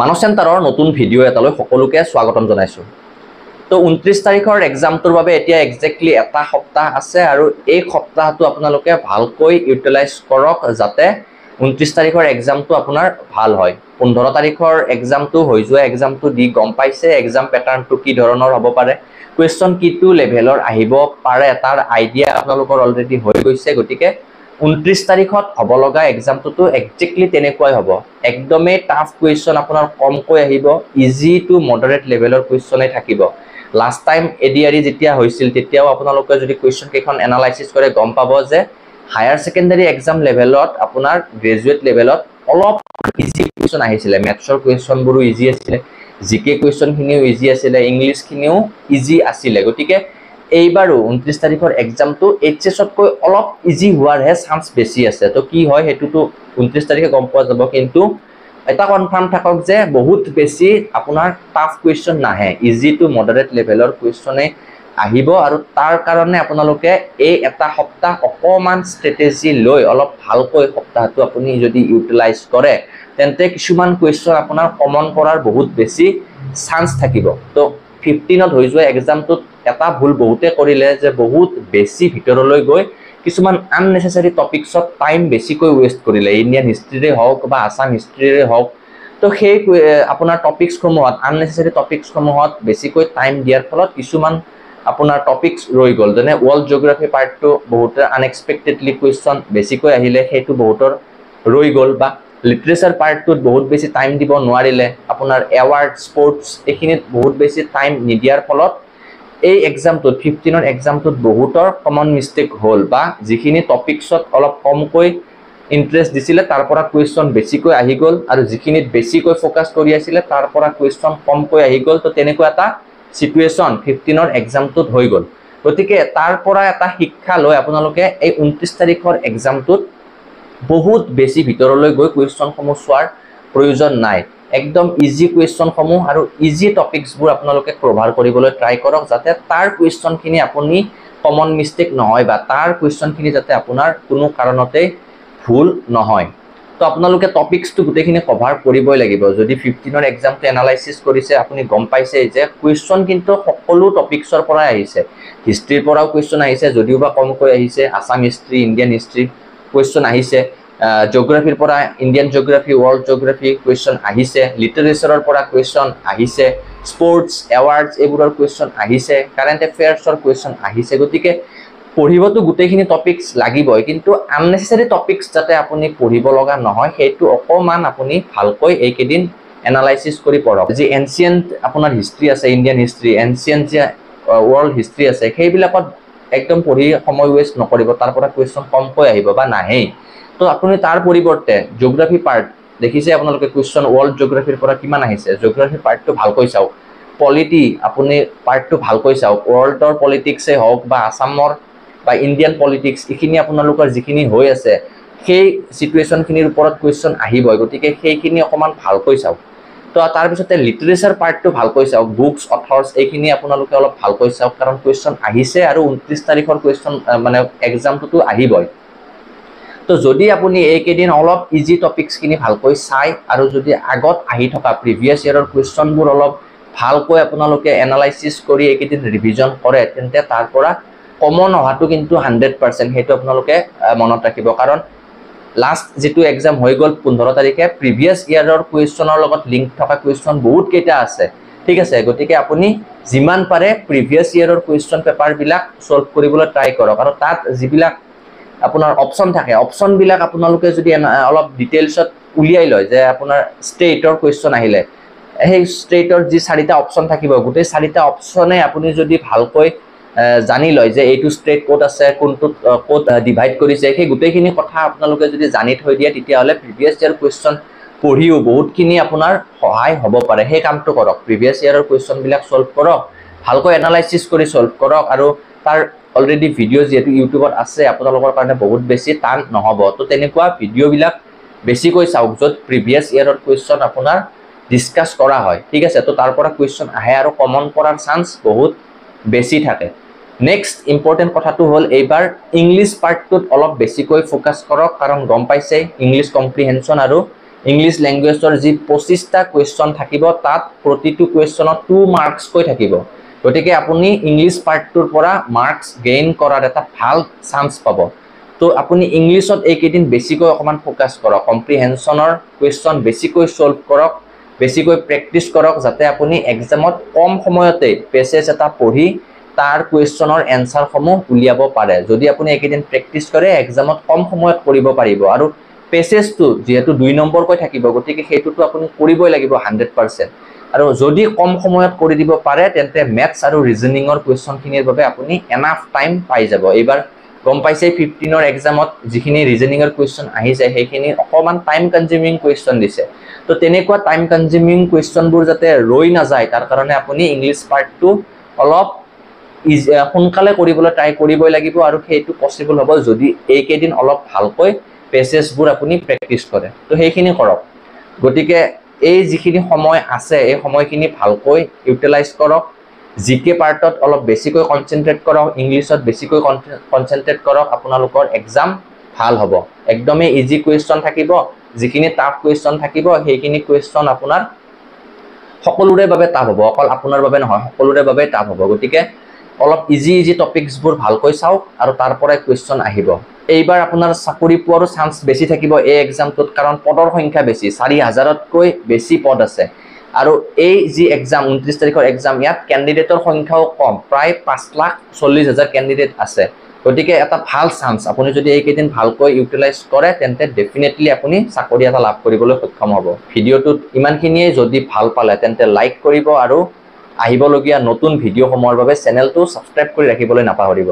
মানস চেণ্টাৰৰ নতুন ভিডিঅ' এটালৈ সকলোকে স্বাগতম জনাইছোঁ। তো 29 তাৰিখৰ এক্সামটোৰ বাবে এতিয়া এক্সেক্টলি এটা সপ্তাহ আছে আৰু এই সপ্তাহটো আপোনালোকে ভালকৈ ইউটিলাইজ কৰক যাতে 29 তাৰিখৰ এক্সামটো আপোনাৰ ভাল হয়। 15 তাৰিখৰ এক্সামটো হৈ যোৱা এক্সামটো দি গম পাইছে এক্সাম পেটাৰ্নটো কি ধৰণৰ হ'ব পাৰে, কুৱেশ্যন কিটো লেভেলৰ আহিব পাৰে তাৰ আইডিয়া আপোনালোকৰ অলৰেডি হৈ গৈছে। গতিকে 29 তাৰিখত হ'ব লগা এক্সামটো এক্সেক্টলি তেনেকুৱাই হ'ব। একদমেই টাফ কুৱেশ্যন আপোনাৰ কমকৈ আহিব, ইজি টু মডাৰেট লেভেলৰ কুৱেশ্যনে থাকিব। লাষ্ট টাইম এডিআৰই যেতিয়া হৈছিল তেতিয়াও আপোনালোকে যদি কুৱেশ্যন কেইখন এনালাইচিছ কৰে গম পাব যে হায়াৰ ছেকেণ্ডাৰী এক্সাম লেভেলত আপোনাৰ গ্ৰেজুৱেট লেভেলত অলপ ইজি কুৱেশ্যন আহিছিলে। মেথছৰ কুৱেশ্যনবোৰো ইজি আছিলে, জিকে কুৱেশ্যনখিনিও ইজি আছিলে, ইংলিছখিনিও ইজি আছিলে। গতিকে এইবাৰো 29 তাৰিখৰ এক্সামটো এইচএছতকৈ অলপ ইজি হোৱাৰহে চান্স বেছি আছে। তো কি হয় সেইটোতো 29 তাৰিখে গম পোৱা যাব, কিন্তু এটা কনফাৰ্ম থাকক যে বহুত বেছি আপোনাৰ টাফ কুৱেশ্যন নাহে, ইজি টু মডাৰেট লেভেলৰ কুৱেশ্যনে আহিব। আৰু তাৰ কাৰণে আপোনালোকে এই এটা সপ্তাহ অকণমান ষ্ট্ৰেটেজি লৈ অলপ ভালকৈ সপ্তাহটো আপুনি যদি ইউটিলাইজ কৰে তেন্তে কিছুমান কুৱেশ্যন আপোনাৰ কমন কৰাৰ বহুত বেছি চান্স থাকিব। তো 15ত হৈ যোৱা এক্সামটোত এটা ভুল বহুতে কৰিলে যে বহুত বেছি ভিতৰলৈ গৈ কিছুমান আননেচেচাৰী টপিকছত টাইম বেছিকৈ ৱেষ্ট কৰিলে, ইণ্ডিয়ান হিষ্ট্ৰীৰে হওক বা আছাম হিষ্ট্ৰীৰে হওক। তো সেই আপোনাৰ টপিকছসমূহত আননেচেচাৰী টপিকছসমূহত বেছিকৈ টাইম দিয়াৰ ফলত কিছুমান আপোনাৰ টপিকছ ৰৈ গ'ল। যেনে ৱৰ্ল্ড জিঅ'গ্ৰাফী পাৰ্টটো বহুতে আনএক্সপেক্টেডলি কুৱেশ্যন বেছিকৈ আহিলে, সেইটো বহুতৰ ৰৈ গ'ল। বা লিটাৰেচাৰ পাৰ্টটোত বহুত বেছি টাইম দিব নোৱাৰিলে, আপোনাৰ এৱাৰ্ড স্পৰ্টছ এইখিনিত বহুত বেছি টাইম নিদিয়াৰ ফলত এই এক্সামটোত 15ৰ এক্সামটোত বহুতৰ কমন মিষ্টেক হ'ল, বা যিখিনি টপিকছত অলপ কমকৈ ইণ্টাৰেষ্ট দিছিলে তাৰ পৰা কুৱেশ্যন বেছিকৈ আহি গ'ল, আৰু যিখিনিত বেছিকৈ ফ'কাছ কৰি আছিলে তাৰ পৰা কুৱেশ্যন কমকৈ আহি গ'ল। তো তেনেকুৱা এটা চিটুৱেশ্যন 15ৰ এক্সামটোত হৈ গ'ল। গতিকে তাৰ পৰা এটা শিক্ষা লৈ আপোনালোকে এই 29 তাৰিখৰ এক্সামটোত বহুত বেছি ভিতৰলৈ গৈ কুৱেশ্যনসমূহ চোৱাৰ প্ৰয়োজন নাই। একদম ইজি কুৱেশ্যনসমূহ আৰু ইজি টপিকছবোৰ আপোনালোকে কভাৰ কৰিবলৈ ট্ৰাই কৰক যাতে তাৰ কুৱেশ্যনখিনি আপুনি কমন মিষ্টেক নহয়, বা তাৰ কুৱেশ্যনখিনি যাতে আপোনাৰ কোনো কাৰণতে ভুল নহয়। তো আপোনালোকে টপিকছটো গোটেইখিনি কভাৰ কৰিবই লাগিব। যদি 15ৰ এক্সামটো এনালাইচিছ কৰিছে আপুনি গম পাইছে যে কুৱেশ্যন কিন্তু সকলো টপিকছৰ পৰাই আহিছে। হিষ্ট্ৰীৰ পৰাও কুৱেশ্যন আহিছে, যদিও বা কমকৈ আহিছে, Assam history, Indian history question আহিছে, জিঅ'গ্ৰাফীৰ পৰা Indian geography, world geography question আহিছে, লিটাৰেচাৰৰ পৰা কুৱেশ্যন আহিছে, স্পৰ্টছ এৱাৰ্ডছ এইবোৰৰ কুৱেশ্যন আহিছে, কাৰেণ্ট এফেয়াৰ্ছৰ কুৱেশ্যন আহিছে। গতিকে পঢ়িবতো গোটেইখিনি টপিকছ লাগিবই, কিন্তু আননেচেচাৰী টপিকছ যাতে আপুনি পঢ়িব লগা নহয় সেইটো অকণমান আপুনি ভালকৈ এইকেইদিন এনালাইচিছ কৰি পঢ়ক। যি এনচিয়েণ্ট আপোনাৰ হিষ্ট্ৰী আছে, ইণ্ডিয়ান হিষ্ট্ৰী, এনচিয়েণ্ট যে ৱৰ্ল্ড হিষ্ট্ৰী আছে, সেইবিলাকত একদম পঢ়ি সময় ৱেষ্ট নকৰিব, তাৰ পৰা কুৱেশ্যন কমকৈ আহিব বা নাহেই। তো আপুনি তাৰ পৰিৱৰ্তে জিঅ'গ্ৰাফী পাৰ্ট দেখিছে আপোনালোকে কুৱেশ্যন ৱৰ্ল্ড জিঅ'গ্ৰাফীৰ পৰা কিমান আহিছে, জিঅ'গ্ৰাফী পাৰ্টটো ভালকৈ চাওক। পলিটি আপুনি পাৰ্টটো ভালকৈ চাওক, ৱৰ্ল্ডৰ পলিটিক্সে হওক বা আছামৰ বা ইণ্ডিয়ান পলিটিক্স এইখিনি আপোনালোকৰ যিখিনি হৈ আছে সেই চিটুৱেশ্যনখিনিৰ ওপৰত কুৱেশ্যন আহিবই। গতিকে সেইখিনি অকণমান ভালকৈ চাওক। তো তাৰপিছতে লিটাৰেচাৰ পাৰ্টটো ভালকৈ চাওক, বুকছ অথৰ্ছ এইখিনি আপোনালোকে অলপ ভালকৈ চাওক, কাৰণ কুৱেশ্যন আহিছে আৰু 29 তাৰিখৰ কুৱেশ্যন মানে এক্সামটোতো আহিবই। তো যদি আপুনি এইকেইদিন অলপ ইজি টপিকছখিনি ভালকৈ চাই আৰু যদি আগত আহি থকা প্ৰিভিয়াছ ইয়েৰৰ কুৱেশ্যনবোৰ অলপ ভালকৈ আপোনালোকে এনালাইচিছ কৰি এইকেইদিন ৰিভিজন কৰে তেন্তে তাৰ পৰা কমন অহাটো কিন্তু 100%, সেইটো আপোনালোকে মনত ৰাখিব। কাৰণ লাষ্ট যিটো এক্সাম হৈ গ'ল 15 তাৰিখে, প্ৰিভিয়াছ ইয়াৰৰ কুৱেশ্যনৰ লগত লিংক থকা কুৱেশ্যন বহুত কেইটা আছে, ঠিক আছে। গতিকে আপুনি যিমান পাৰে প্ৰিভিয়াছ ইয়াৰৰ কুৱেশ্যন পেপাৰবিলাক ছল্ভ কৰিবলৈ ট্ৰাই কৰক, আৰু তাত যিবিলাক আপোনাৰ অপশ্যন থাকে অপশ্যনবিলাক আপোনালোকে যদি অলপ ডিটেইলছত উলিয়াই লয় যে আপোনাৰ ষ্টেটৰ কুৱেশ্যন আহিলে সেই ষ্টেটৰ যি 4টা অপশ্যন থাকিব গোটেই 4টা অপশ্যনে আপুনি যদি ভালকৈ জানি লয় যে এইটো ষ্টেট ক'ত আছে, কোনটোত ক'ত ডিভাইড কৰিছে, সেই গোটেইখিনি কথা আপোনালোকে যদি জানি থৈ দিয়ে তেতিয়াহ'লে প্ৰিভিয়াছ ইয়াৰ কুৱেশ্যন পঢ়িও বহুতখিনি আপোনাৰ সহায় হ'ব পাৰে। সেই কামটো কৰক, প্ৰিভিয়াছ ইয়াৰৰ কুৱেশ্যনবিলাক ছল্ভ কৰক, ভালকৈ এনালাইচিছ কৰি ছল্ভ কৰক, আৰু তাৰ অলৰেডি ভিডিঅ' যিহেতু ইউটিউবত আছে আপোনালোকৰ কাৰণে বহুত বেছি টান নহ'ব। তো তেনেকুৱা ভিডিঅ'বিলাক বেছিকৈ চাওক য'ত প্ৰিভিয়াছ ইয়াৰৰ কুৱেশ্যন আপোনাৰ ডিছকাছ কৰা হয়, ঠিক আছে। তো তাৰ পৰা কুৱেশ্যন আহে আৰু কমন কৰাৰ চান্স বহুত বেছি থাকে। নেক্সট ইম্পৰ্টেণ্ট কথাটো হ'ল এইবাৰ ইংলিছ পাৰ্টটোত অলপ বেছিকৈ ফ'কাছ কৰক, কাৰণ গম পাইছে ইংলিছ কম্প্ৰিহেনশ্যন আৰু ইংলিছ লেংগুৱেজৰ যি 25টা কুৱেশ্যন থাকিব তাত প্ৰতিটো কুৱেশ্যনত 2 মাৰ্কছ কৈ থাকিব গতিকে আপুনি ইংলিছ পাৰ্টটোৰ পৰা মাৰ্কছ গেইন কৰাৰ এটা ভাল চান্স পাব তো আপুনি ইংলিছত এইকেইদিন বেছিকৈ অকমান ফোকাস কৰক কম্প্ৰিহেনছনৰ কুৱেশ্যন বেছিকৈ সলভ কৰক বেছিকৈ প্ৰেক্টিছ কৰক যাতে আপুনি এক্সামত কম সময়তে পেছেজ এটা পঢ়ি তাৰ কুৱেশ্যনৰ এনসাৰ সমূহ উলিয়াব পাৰে যদি আপুনি এইকেইদিন প্ৰেক্টিছ কৰে এক্সামত কম সময়ত কৰিব পাৰিব আৰু পেছেজটো যেহেতু 2 নম্বৰ কৈ থাকিব গতিকে হেতুটো আপুনি কৰিবই লাগিব 100% আৰু যদি কম সময়ত কৰি দিব পাৰে তেন্তে ম্যাথছ আৰু ৰিজনিংৰ কুৱেশ্যনখিনিৰ বাবে আপুনি এনাফ টাইম পাই যাব এইবাৰ গম পাইছে 15ৰ এক্সামত যিখিনি ৰিজনিংৰ কুৱেশ্যন আহিছে সেইখিনি অকমান টাইম কনজিউমিং কুৱেশ্যন দিছে তো তেনেকুৱা টাইম কনজিউমিং কুৱেশ্যনবোৰ যাতে ৰৈ না যায় তাৰ কাৰণে আপুনি ইংলিছ পাৰ্টটো অলপ সোনকালে কৰিবলৈ ট্ৰাই কৰিবই লাগিব আৰু সেইটো পসিবল হ'ব যদি এইকেইদিন অলপ ভালকৈ পেছেজবোৰ আপুনি প্ৰেক্টিছ কৰে তো সেইখিনি কৰক গতিকে এই যিখিনি সময় আছে এই সময়খিনি ভালকৈ ইউটিলাইজ কৰক জিকে পাৰ্টত অলপ বেছিকৈ কনসেন্ট্ৰেট কৰক ইংলিছত বেছিকৈ কনসেন্ট্ৰেট কৰক আপোনালোকৰ এক্সাম ভাল হ'ব একদমই ইজি কুৱেশ্যন থাকিব যিখিনি টাফ কুৱেশ্যন থাকিব সেইখিনি কুৱেশ্যন আপোনাৰ সকলোৰে বাবে টাফ হ'ব অকল আপোনাৰ বাবে নহয় সকলোৰে বাবে টাফ হ'ব গতিকে অলপ ইজি টপিকসবোৰ ভালকৈ চাওক আৰু তাৰ পৰাই কুৱেশ্যন আহিব এইবাৰ আপোনাৰ চাকৰি পোৱাৰ চান্স বেছি থাকিব এই এক্সামটোত কাৰণ পদৰ সংখ্যা বেছি 4000তকৈ বেছি পদ আছে আৰু এই যি এক্সাম 29 তাৰিখৰ এক্সাম ইয়াত ক্যান্ডিডেটৰ সংখ্যাও কম প্ৰায় 5,40,000 ক্যান্ডিডেট আছে গতিকে এটা ভাল চান্স আপুনি যদি এইকেইদিন ভালকৈ ইউটিলাইজ কৰে তেন্তে ডেফিনেটলি আপুনি চাকৰি এটা লাভ কৰিবলৈ সক্ষম হ'ব ভিডিঅ'টোত ইমানখিনিয়ে যদি ভাল পালে তেন্তে লাইক কৰিব আৰু আহিবলগীয়া নতুন ভিডিঅ'সমূহৰ বাবে চেনেলটো সাবস্ক্ৰাইব কৰি ৰাখিবলৈ নাপাহৰিব